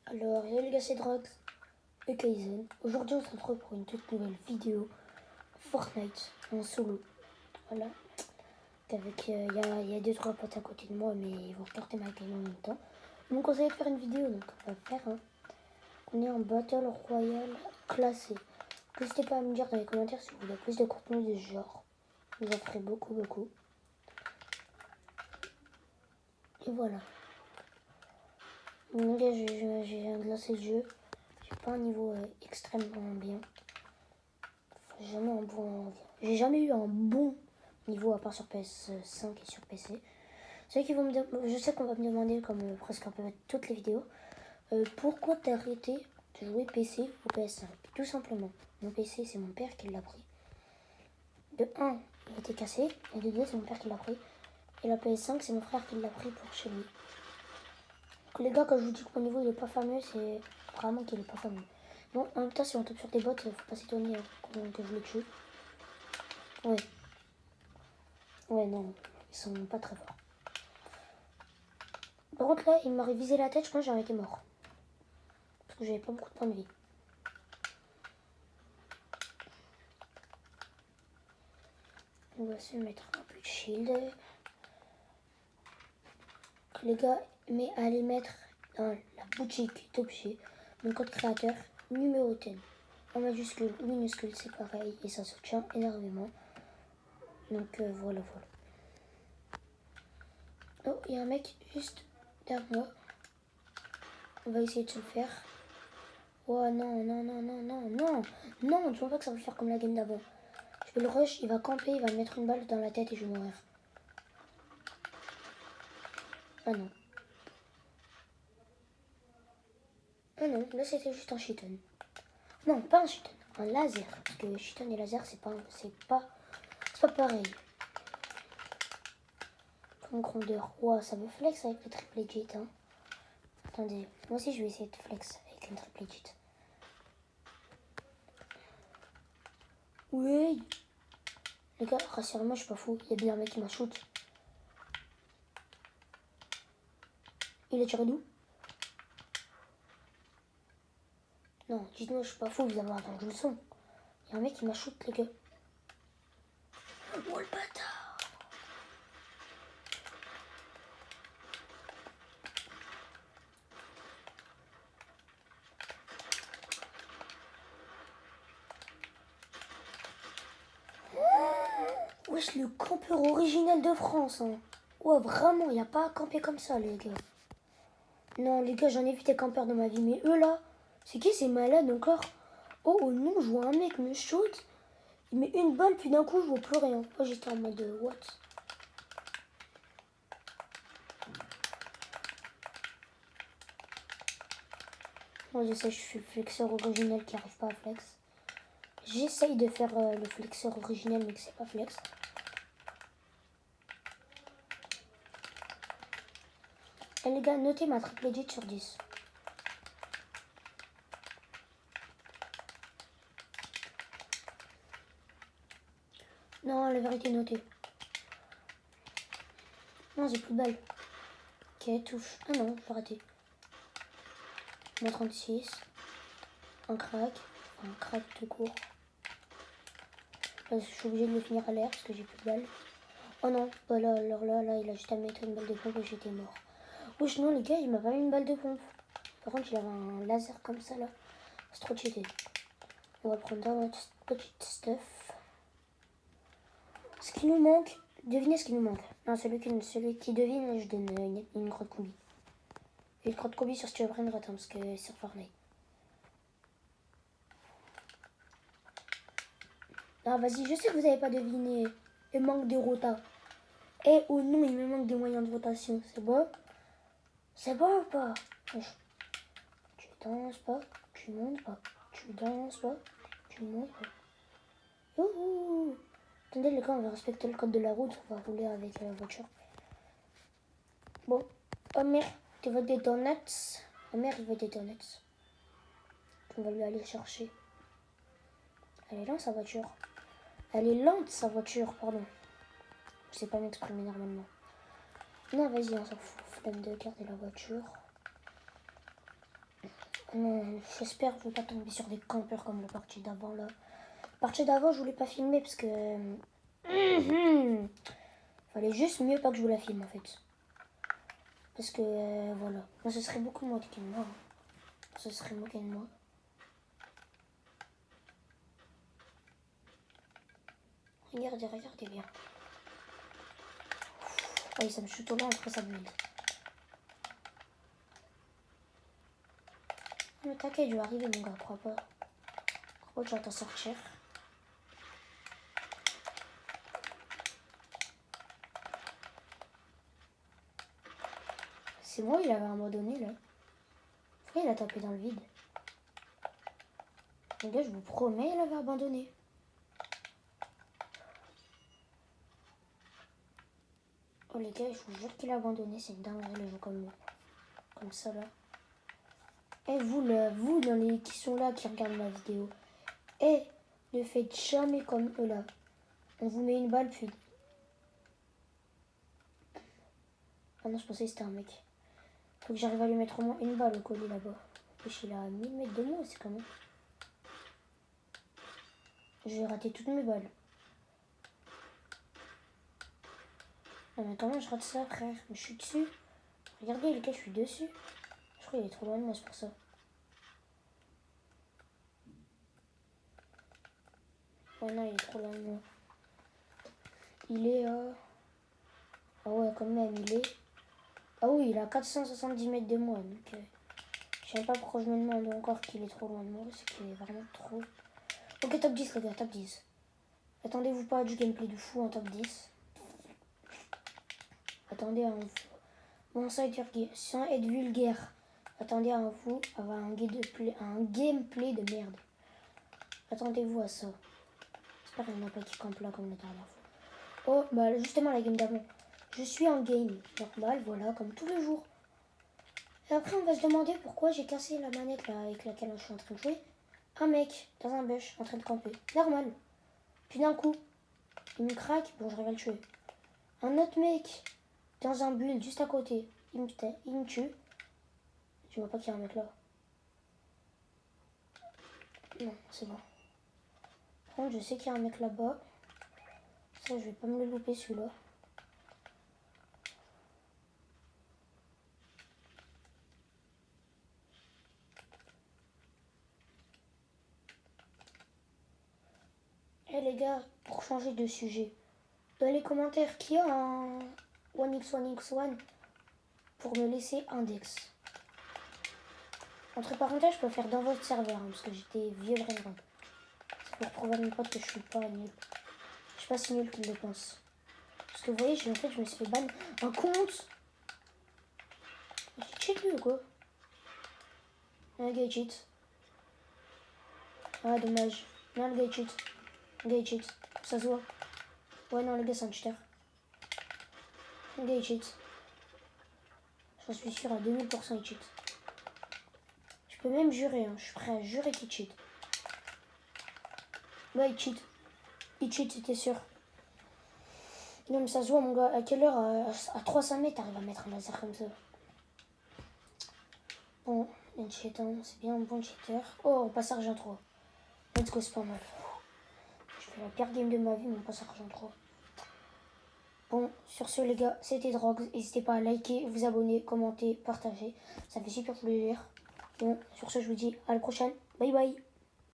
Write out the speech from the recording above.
Alors, yo les gars, c'est Drox et Kaizen. Aujourd'hui, on se retrouve pour une toute nouvelle vidéo Fortnite en solo. Voilà. Avec, il y a 2-3 potes à côté de moi, mais ils vont regarder ma game en même temps. Ils m'ont conseillé de faire une vidéo, donc on va faire un. On est en Battle Royale classé. N'hésitez pas à me dire dans les commentaires si vous voulez plus de contenu de ce genre. Je vous en ferai beaucoup. Et voilà. Donc, les gars, j'ai lancé le jeu. J'ai pas un niveau extrêmement bien. J'ai jamais eu un bon niveau à part sur PS5 et sur PC. Je sais qu'on va me demander, comme presque un peu toutes les vidéos, pourquoi t'as arrêté de jouer PC ou PS5. Tout simplement, mon PC c'est mon père qui l'a pris. De 1, il était cassé, et de 2, c'est mon père qui l'a pris. Et la PS5, c'est mon frère qui l'a pris pour chez lui. Donc les gars, quand je vous dis que mon niveau il est pas fameux, c'est vraiment qu'il est pas fameux. Bon, en même temps, si on tombe sur des bots, faut pas s'étonner que je le tue. Ouais. Ouais, non, ils sont pas très forts. Par contre, là, il m'aurait visé la tête, je pense que j'aurais été mort. Parce que j'avais pas beaucoup de points de vie. On va se mettre un peu de shield. Les gars, mais allez mettre dans la boutique d'objets mon code créateur numéro 10. En majuscule ou minuscule, c'est pareil et ça soutient énormément. Donc voilà. Oh, il y a un mec juste derrière moi. On va essayer de se le faire. Oh non, tu vois pas que ça va faire comme la game d'avant. Je vais le rush, il va camper, il va me mettre une balle dans la tête et je vais mourir. Ah non. Ah non, là c'était juste un shiton. Non, pas un shiton, un laser. Parce que shiton et laser, c'est pas pareil. Comme grandeur. Wow, ça me flex avec le triple legit. Hein. Attendez, moi aussi je vais essayer de flex avec le triple legit. Oui. Les gars, rassurez-moi, je suis pas fou. Il y a bien un mec qui m'a shoot. Il a tiré d'où? Non, dites-moi, je suis pas fou, vous avez entendu le son. Il y a un mec qui m'a shoot, les gars. Oh le bâtard! Wesh, le campeur original de France. Hein. Ouais, vraiment, il n'y a pas à camper comme ça, les gars. Non, les gars, j'en ai vu des campeurs dans ma vie. Mais eux, là, c'est qui ces malades encore? Oh non, je vois un mec me shoot. Il met une balle, puis d'un coup, je vois plus rien. Moi, j'étais en mode what? Moi, je sais, je suis le flexeur original qui arrive pas à flex. J'essaye de faire le flexeur original, mais que c'est pas flex. Et les gars, notez ma triple legit sur 10. Non, la vérité, notée. Non, j'ai plus de balles. Ok, touche. Ah non, j'ai raté. Moins 36. Un crack tout court. Là, je suis obligée de le finir à l'air parce que j'ai plus de balles. Oh non, bah là, alors là, il a juste à mettre une balle de pompe et j'étais mort. Wesh, non, les gars, il m'a pas mis une balle de pompe. Par contre, il avait un laser comme ça là. C'est trop cheaté. On va prendre notre petite stuff. Ce qui nous manque, devinez ce qui nous manque. Non, celui qui devine, je donne une crotte combi. Et une crotte combi sur Steve Brain, attends, parce que c'est sur Fortnite. Ah, vas-y, je sais que vous n'avez pas deviné. Il manque de rota. Eh, oh non, il me manque des moyens de rotation. C'est bon? C'est bon ou pas? Tu danses pas, tu montes pas. Tu danses pas, tu montes pas. Youhou! Attendez, les gars, on va respecter le code de la route. On va rouler avec la voiture. Bon. Oh merde, tu veux des donuts? Oh merde, il veut des donuts. On va lui aller chercher. Elle est lente, sa voiture. Elle est lente, sa voiture, pardon. Je sais pas m'exprimer normalement. Non, vas-y, on s'en fout. Flemme de garder la voiture. Non, j'espère que je vais pas tomber sur des campeurs comme la partie d'avant là. La partie d'avant, je voulais pas filmer parce que... Fallait juste mieux pas que je vous la filme en fait. Parce que voilà. Moi, ce serait beaucoup moins que moi. Ce serait moins que moi. Regardez bien. Oui, ça me chute au loin, après ça build. Mais t'inquiète, je vais arriver mon gars, crois pas. Crois pas que je vais t'en sortir. C'est moi, il avait abandonné là. Pourquoi il a tapé dans le vide? Les gars, je vous promets, il avait abandonné. Oh les gars, je vous jure qu'il a abandonné, c'est une dinguerie les gens comme ça là. Et vous là, vous dans les qui sont là, qui regardent ma vidéo. Et ne faites jamais comme eux là. On vous met une balle puis... Ah non, je pensais que c'était un mec. Faut que j'arrive à lui mettre au moins une balle au collier là-bas. Il a 1000 mètres de moi, c'est quand même. J'ai raté toutes mes balles. Non mais comment je rate ça, frère? Mais je suis dessus. Regardez les gars, je suis dessus. Je crois qu'il est trop loin de moi, c'est pour ça. Oh non, il est trop loin de moi. Il est à... Ah ouais, quand même, il est... Ah oui, il est à 470 mètres de moi, donc... Je sais pas pourquoi je me demande encore qu'il est trop loin de moi, c'est qu'il est vraiment trop... Ok, top 10 les gars, top 10. Attendez-vous pas à du gameplay de fou en top 10. Attendez à un... Bon, sans être vulgaire. Attendez à vous avoir un gameplay de merde. Attendez-vous à ça. J'espère qu'il n'y en a pas qui campent là comme la dernière fois. Oh, bah justement la game d'avant. Je suis en game normal, voilà, comme tous les jours. Et après, on va se demander pourquoi j'ai cassé la manette là avec laquelle je suis en train de jouer. Un mec dans un bush en train de camper. Normal. Puis d'un coup, il me craque, bon, je vais le tuer. Un autre mec dans un build juste à côté. Il me tue. Je vois pas qu'il y a un mec là. Non, c'est bon. Par contre, je sais qu'il y a un mec là-bas. Ça, je vais pas me le louper celui-là. Et les gars, pour changer de sujet, dans les commentaires, qui a un 1x1x1 pour me laisser index. Entre parenthèses, je peux faire dans votre serveur, hein, parce que j'étais vieux vraiment. C'est pour prouver à mes potes que je suis pas nul. Je suis pas si nul qu'ils le pensent. Parce que vous voyez, en fait, je me suis fait ban un compte. J'ai cheat lui ou quoi? Un gars cheat. Ah, dommage. Non, le gars cheat. Le gars cheat. Ça se voit. Ouais, non, le gars, c'est un cheater. Le gars, il cheat. J'en suis sûr à 2000% il cheat. Je peux même jurer, hein. Je suis prêt à jurer qu'il cheat. Ouais, il cheat. Il cheat, c'était sûr. Non, mais ça se voit, mon gars. À quelle heure à 300 mètres, t'arrives à mettre un laser comme ça? Bon, un cheater, c'est bien un bon cheater. Oh, on passe argent 3. Let's go, c'est pas mal. Je fais la pire game de ma vie, mais on passe argent 3. Bon, sur ce, les gars, c'était Drogues. N'hésitez pas à liker, vous abonner, commenter, partager. Ça fait super plaisir. Bon, sur ce, je vous dis à la prochaine. Bye bye.